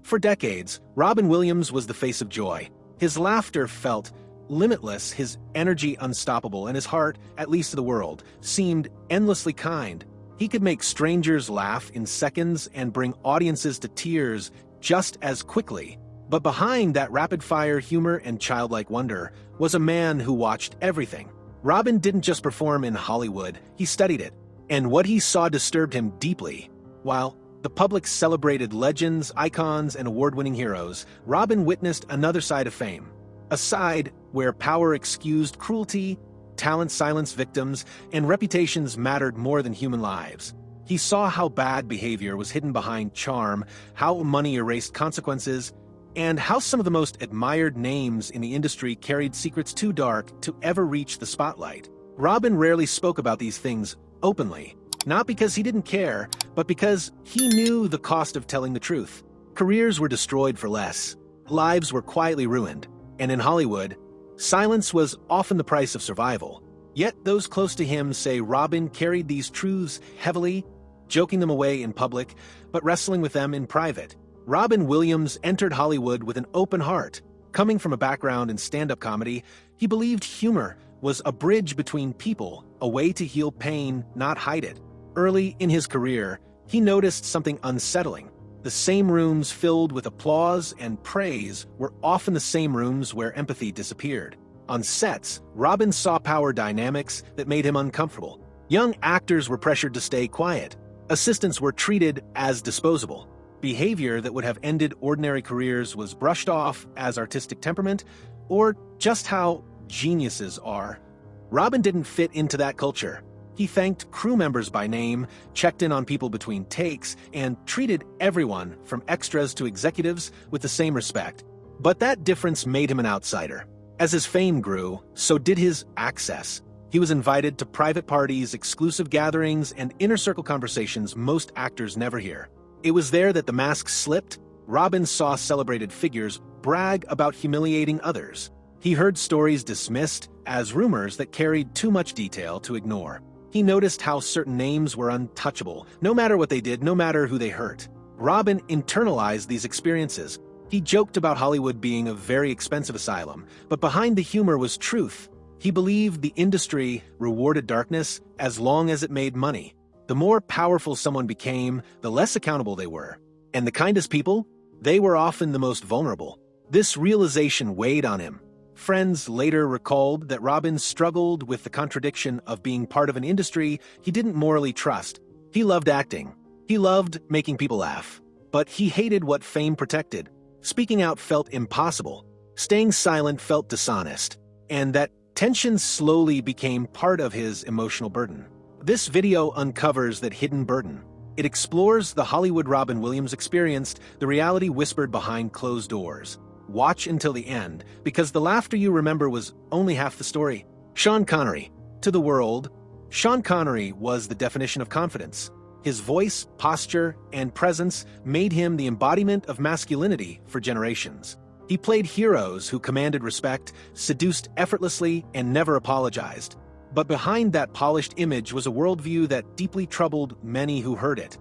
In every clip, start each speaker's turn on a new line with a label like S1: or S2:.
S1: For decades, Robin Williams was the face of joy. His laughter felt limitless, his energy unstoppable, and his heart, at least to the world, seemed endlessly kind. He could make strangers laugh in seconds and bring audiences to tears just as quickly. But behind that rapid-fire humor and childlike wonder was a man who watched everything. Robin didn't just perform in Hollywood, he studied it, and what he saw disturbed him deeply. While the public celebrated legends, icons, and award-winning heroes, Robin witnessed another side of fame. A side where power excused cruelty, talent silenced victims, and reputations mattered more than human lives. He saw how bad behavior was hidden behind charm, how money erased consequences, and how some of the most admired names in the industry carried secrets too dark to ever reach the spotlight. Robin rarely spoke about these things openly, not because he didn't care, but because he knew the cost of telling the truth. Careers were destroyed for less, lives were quietly ruined, and in Hollywood, silence was often the price of survival. Yet those close to him say Robin carried these truths heavily, joking them away in public, but wrestling with them in private. Robin Williams entered Hollywood with an open heart. Coming from a background in stand-up comedy, he believed humor was a bridge between people, a way to heal pain, not hide it. Early in his career, he noticed something unsettling. The same rooms filled with applause and praise were often the same rooms where empathy disappeared. On sets, Robin saw power dynamics that made him uncomfortable. Young actors were pressured to stay quiet. Assistants were treated as disposable. Behavior that would have ended ordinary careers was brushed off as artistic temperament, or just how geniuses are. Robin didn't fit into that culture. He thanked crew members by name, checked in on people between takes, and treated everyone, from extras to executives, with the same respect. But that difference made him an outsider. As his fame grew, so did his access. He was invited to private parties, exclusive gatherings, and inner-circle conversations most actors never hear. It was there that the mask slipped. Robin saw celebrated figures brag about humiliating others. He heard stories dismissed as rumors that carried too much detail to ignore. He noticed how certain names were untouchable, no matter what they did, no matter who they hurt. Robin internalized these experiences. He joked about Hollywood being a very expensive asylum, but behind the humor was truth. He believed the industry rewarded darkness as long as it made money. The more powerful someone became, the less accountable they were. And the kindest people, they were often the most vulnerable. This realization weighed on him. Friends later recalled that Robin struggled with the contradiction of being part of an industry he didn't morally trust. He loved acting. He loved making people laugh. But he hated what fame protected. Speaking out felt impossible. Staying silent felt dishonest. And that tension slowly became part of his emotional burden. This video uncovers that hidden burden. It explores the Hollywood Robin Williams experienced, the reality whispered behind closed doors. Watch until the end, because the laughter you remember was only half the story. Sean Connery. To the world, Sean Connery was the definition of confidence. His voice, posture, and presence made him the embodiment of masculinity for generations. He played heroes who commanded respect, seduced effortlessly, and never apologized. But behind that polished image was a worldview that deeply troubled many who heard it.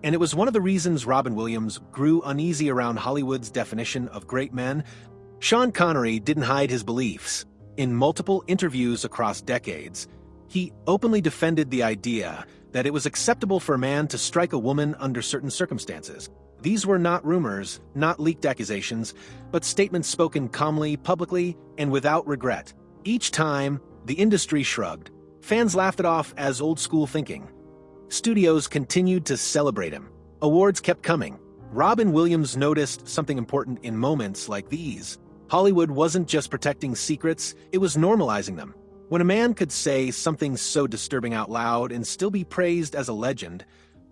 S1: And it was one of the reasons Robin Williams grew uneasy around Hollywood's definition of great men. Sean Connery didn't hide his beliefs. In multiple interviews across decades, he openly defended the idea that it was acceptable for a man to strike a woman under certain circumstances. These were not rumors, not leaked accusations, but statements spoken calmly, publicly, and without regret. Each time, the industry shrugged. Fans laughed it off as old-school thinking. Studios continued to celebrate him. Awards kept coming. Robin Williams noticed something important in moments like these. Hollywood wasn't just protecting secrets, it was normalizing them. When a man could say something so disturbing out loud and still be praised as a legend,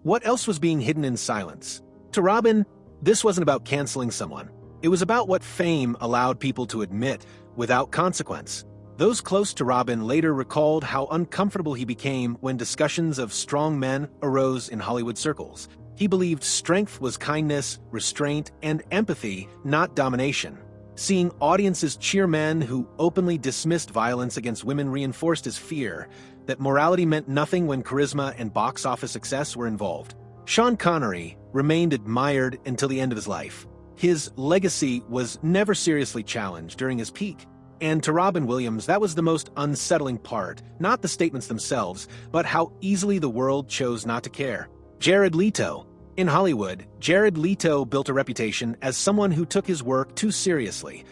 S1: what else was being hidden in silence? To Robin, this wasn't about canceling someone. It was about what fame allowed people to admit without consequence. Those close to Robin later recalled how uncomfortable he became when discussions of strong men arose in Hollywood circles. He believed strength was kindness, restraint, and empathy, not domination. Seeing audiences cheer men who openly dismissed violence against women reinforced his fear that morality meant nothing when charisma and box office success were involved. Sean Connery remained admired until the end of his life. His legacy was never seriously challenged during his peak. And to Robin Williams, that was the most unsettling part, not the statements themselves, but how easily the world chose not to care. Jared Leto. In Hollywood, Jared Leto built a reputation as someone who took his work too seriously.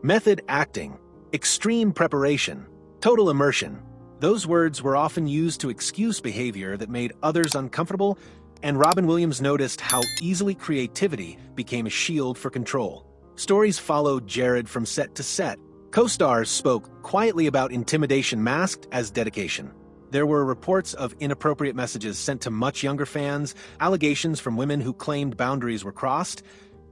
S1: Method acting, extreme preparation, total immersion. Those words were often used to excuse behavior that made others uncomfortable, and Robin Williams noticed how easily creativity became a shield for control. Stories followed Jared from set to set. Co-stars spoke quietly about intimidation masked as dedication. There were reports of inappropriate messages sent to much younger fans, allegations from women who claimed boundaries were crossed,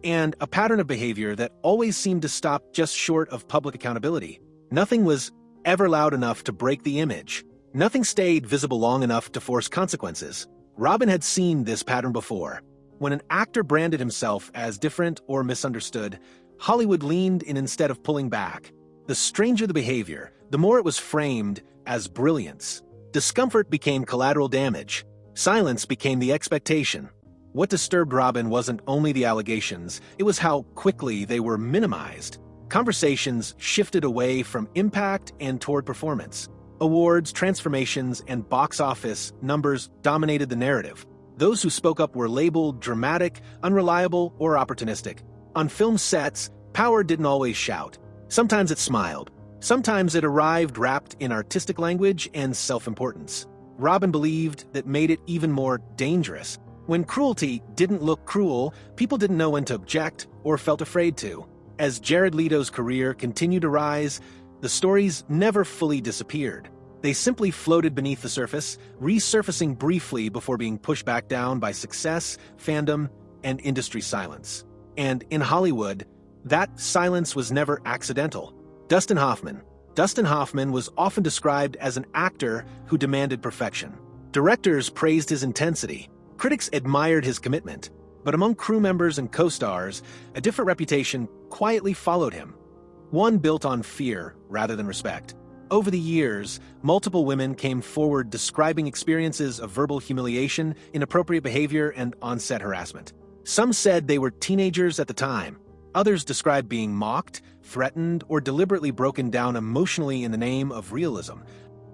S1: and a pattern of behavior that always seemed to stop just short of public accountability. Nothing was ever loud enough to break the image. Nothing stayed visible long enough to force consequences. Robin had seen this pattern before. When an actor branded himself as different or misunderstood, Hollywood leaned in instead of pulling back. The stranger the behavior, the more it was framed as brilliance. Discomfort became collateral damage. Silence became the expectation. What disturbed Robin wasn't only the allegations, it was how quickly they were minimized. Conversations shifted away from impact and toward performance. Awards, transformations, and box office numbers dominated the narrative. Those who spoke up were labeled dramatic, unreliable, or opportunistic. On film sets, power didn't always shout. Sometimes it smiled. Sometimes it arrived wrapped in artistic language and self-importance. Robin believed that made it even more dangerous. When cruelty didn't look cruel, people didn't know when to object or felt afraid to. As Jared Leto's career continued to rise, the stories never fully disappeared. They simply floated beneath the surface, resurfacing briefly before being pushed back down by success, fandom, and industry silence. And in Hollywood, that silence was never accidental. Dustin Hoffman. Dustin Hoffman was often described as an actor who demanded perfection. Directors praised his intensity. Critics admired his commitment. But among crew members and co-stars, a different reputation quietly followed him. One built on fear rather than respect. Over the years, multiple women came forward describing experiences of verbal humiliation, inappropriate behavior, and on-set harassment. Some said they were teenagers at the time. Others described being mocked, threatened, or deliberately broken down emotionally in the name of realism.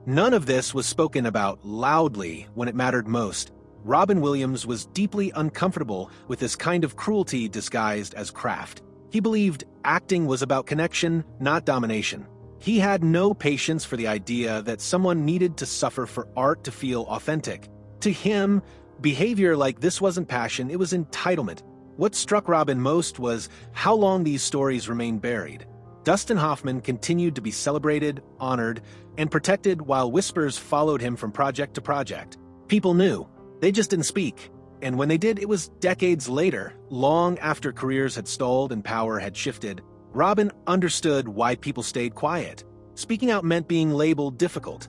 S1: None of this was spoken about loudly when it mattered most. Robin Williams was deeply uncomfortable with this kind of cruelty disguised as craft. He believed acting was about connection, not domination. He had no patience for the idea that someone needed to suffer for art to feel authentic. To him, behavior like this wasn't passion, it was entitlement. What struck Robin most was how long these stories remained buried. Dustin Hoffman continued to be celebrated, honored, and protected while whispers followed him from project to project. People knew. They just didn't speak. And when they did, it was decades later, long after careers had stalled and power had shifted. Robin understood why people stayed quiet. Speaking out meant being labeled difficult.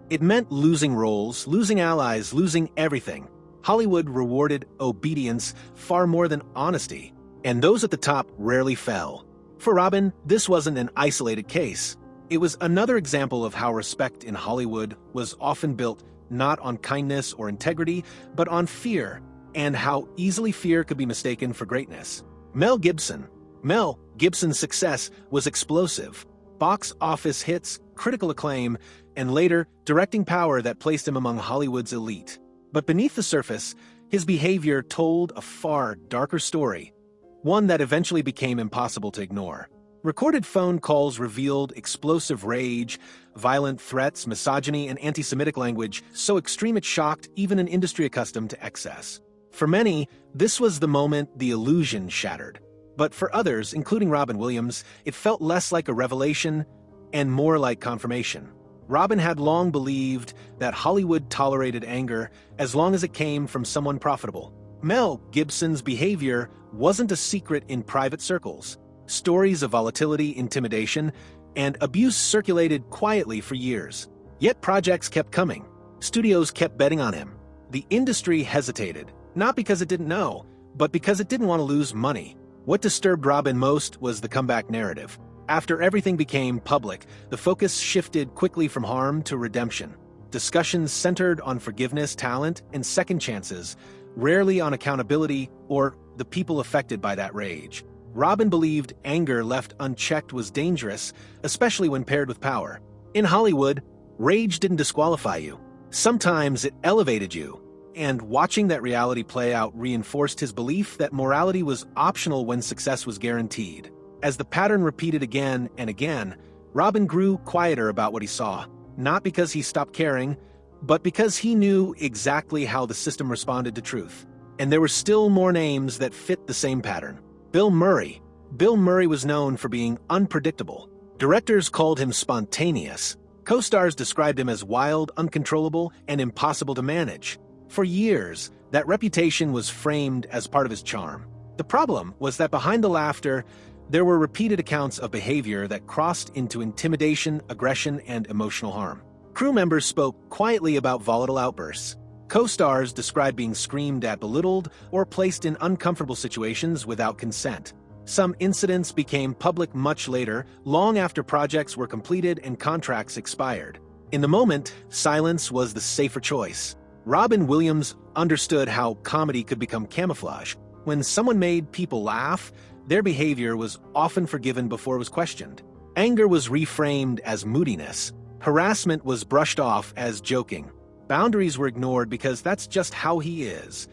S1: It meant losing roles, losing allies, losing everything. Hollywood rewarded obedience far more than honesty, and those at the top rarely fell. For Robin, this wasn't an isolated case. It was another example of how respect in Hollywood was often built not on kindness or integrity, but on fear, and how easily fear could be mistaken for greatness. Mel Gibson. Mel Gibson's success was explosive. Box office hits, critical acclaim, and later, directing power that placed him among Hollywood's elite. But beneath the surface, his behavior told a far darker story, one that eventually became impossible to ignore. Recorded phone calls revealed explosive rage, violent threats, misogyny, and anti-Semitic language so extreme it shocked even an industry accustomed to excess. For many, this was the moment the illusion shattered. But for others, including Robin Williams, it felt less like a revelation and more like confirmation. Robin had long believed that Hollywood tolerated anger as long as it came from someone profitable. Mel Gibson's behavior wasn't a secret in private circles. Stories of volatility, intimidation, and abuse circulated quietly for years. Yet projects kept coming. Studios kept betting on him. The industry hesitated, not because it didn't know, but because it didn't want to lose money. What disturbed Robin most was the comeback narrative. After everything became public, the focus shifted quickly from harm to redemption. Discussions centered on forgiveness, talent, and second chances, rarely on accountability or the people affected by that rage. Robin believed anger left unchecked was dangerous, especially when paired with power. In Hollywood, rage didn't disqualify you. Sometimes it elevated you. And watching that reality play out reinforced his belief that morality was optional when success was guaranteed. As the pattern repeated again and again, Robin grew quieter about what he saw, not because he stopped caring, but because he knew exactly how the system responded to truth. And there were still more names that fit the same pattern. Bill Murray. Bill Murray was known for being unpredictable. Directors called him spontaneous. Co-stars described him as wild, uncontrollable, and impossible to manage. For years, that reputation was framed as part of his charm. The problem was that behind the laughter, there were repeated accounts of behavior that crossed into intimidation, aggression, and emotional harm. Crew members spoke quietly about volatile outbursts. Co-stars described being screamed at, belittled, or placed in uncomfortable situations without consent. Some incidents became public much later, long after projects were completed and contracts expired. In the moment, silence was the safer choice. Robin Williams understood how comedy could become camouflage. When someone made people laugh, their behavior was often forgiven before it was questioned. Anger was reframed as moodiness. Harassment was brushed off as joking. Boundaries were ignored because that's just how he is.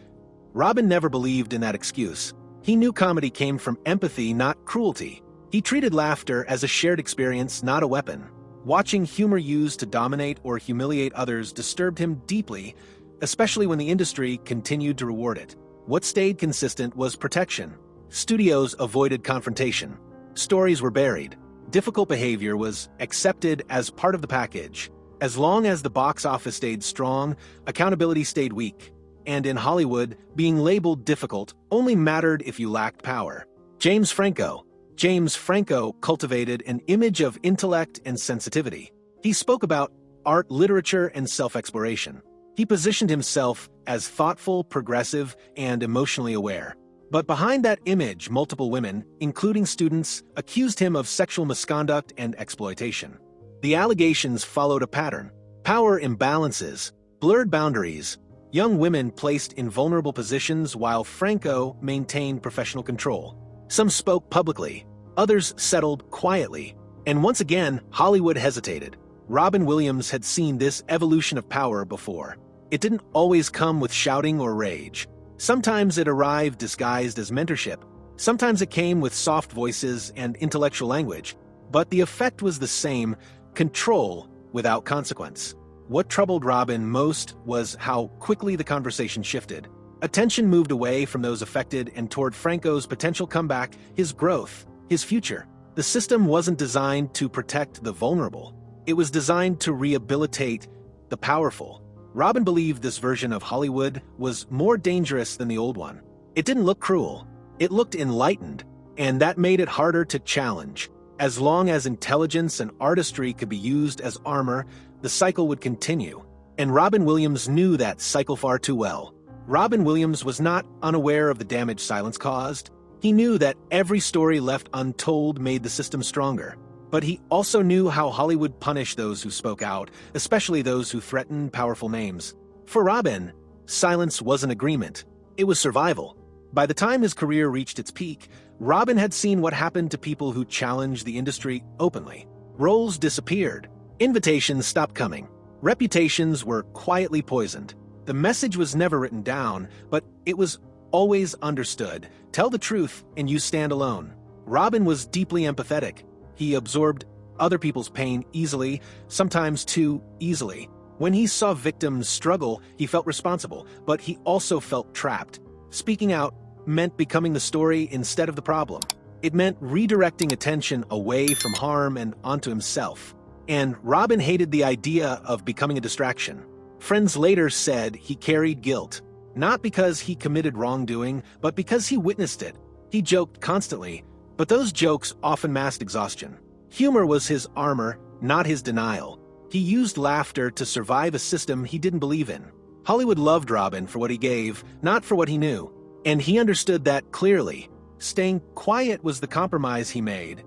S1: Robin never believed in that excuse. He knew comedy came from empathy, not cruelty. He treated laughter as a shared experience, not a weapon. Watching humor used to dominate or humiliate others disturbed him deeply, especially when the industry continued to reward it. What stayed consistent was protection. Studios avoided confrontation. Stories were buried. Difficult behavior was accepted as part of the package. As long as the box office stayed strong, accountability stayed weak. And in Hollywood, being labeled difficult only mattered if you lacked power. James Franco. James Franco cultivated an image of intellect and sensitivity. He spoke about art, literature, and self-exploration. He positioned himself as thoughtful, progressive, and emotionally aware. But behind that image, multiple women, including students, accused him of sexual misconduct and exploitation. The allegations followed a pattern. Power imbalances, blurred boundaries, young women placed in vulnerable positions while Franco maintained professional control. Some spoke publicly, others settled quietly. And once again, Hollywood hesitated. Robin Williams had seen this evolution of power before. It didn't always come with shouting or rage. Sometimes it arrived disguised as mentorship. Sometimes it came with soft voices and intellectual language. But the effect was the same: control without consequence. What troubled Robin most was how quickly the conversation shifted. Attention moved away from those affected and toward Franco's potential comeback, his growth, his future. The system wasn't designed to protect the vulnerable. It was designed to rehabilitate the powerful. Robin believed this version of Hollywood was more dangerous than the old one. It didn't look cruel. It looked enlightened, and that made it harder to challenge. As long as intelligence and artistry could be used as armor, the cycle would continue. And Robin Williams knew that cycle far too well. Robin Williams was not unaware of the damage silence caused. He knew that every story left untold made the system stronger. But he also knew how Hollywood punished those who spoke out, especially those who threatened powerful names. For Robin, silence wasn't agreement. It was survival. By the time his career reached its peak, Robin had seen what happened to people who challenged the industry openly. Roles disappeared. Invitations stopped coming. Reputations were quietly poisoned. The message was never written down, but it was always understood. Tell the truth and you stand alone. Robin was deeply empathetic. He absorbed other people's pain easily, sometimes too easily. When he saw victims struggle, he felt responsible, but he also felt trapped. Speaking out meant becoming the story instead of the problem. It meant redirecting attention away from harm and onto himself. And Robin hated the idea of becoming a distraction. Friends later said he carried guilt, not because he committed wrongdoing, but because he witnessed it. He joked constantly, but those jokes often masked exhaustion. Humor was his armor, not his denial. He used laughter to survive a system he didn't believe in. Hollywood loved Robin for what he gave, not for what he knew. And he understood that clearly. Staying quiet was the compromise he made,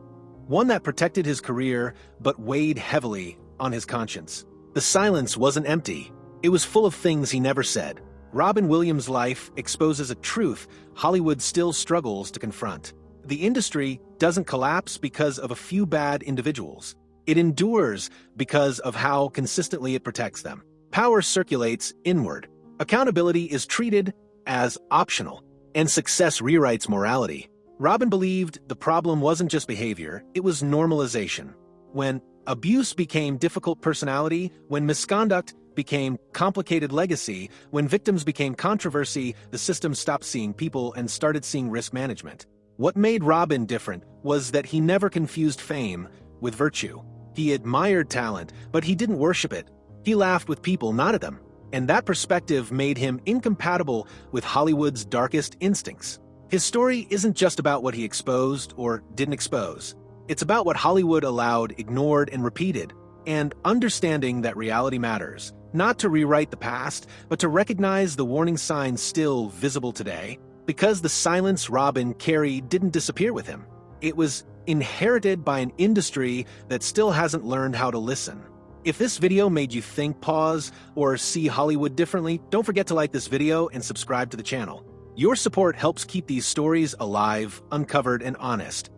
S1: one that protected his career but weighed heavily on his conscience. The silence wasn't empty. It was full of things he never said. Robin Williams' life exposes a truth Hollywood still struggles to confront. The industry doesn't collapse because of a few bad individuals. It endures because of how consistently it protects them. Power circulates inward. Accountability is treated as optional, and success rewrites morality. Robin believed the problem wasn't just behavior, it was normalization. When abuse became difficult personality, when misconduct became complicated legacy, when victims became controversy, the system stopped seeing people and started seeing risk management. What made Robin different was that he never confused fame with virtue. He admired talent, but he didn't worship it. He laughed with people, not at them. And that perspective made him incompatible with Hollywood's darkest instincts. His story isn't just about what he exposed or didn't expose. It's about what Hollywood allowed, ignored, and repeated, and understanding that reality matters, not to rewrite the past, but to recognize the warning signs still visible today, because the silence Robin carried didn't disappear with him. It was inherited by an industry that still hasn't learned how to listen. If this video made you think, pause, or see Hollywood differently, don't forget to like this video and subscribe to the channel. Your support helps keep these stories alive, uncovered, and honest.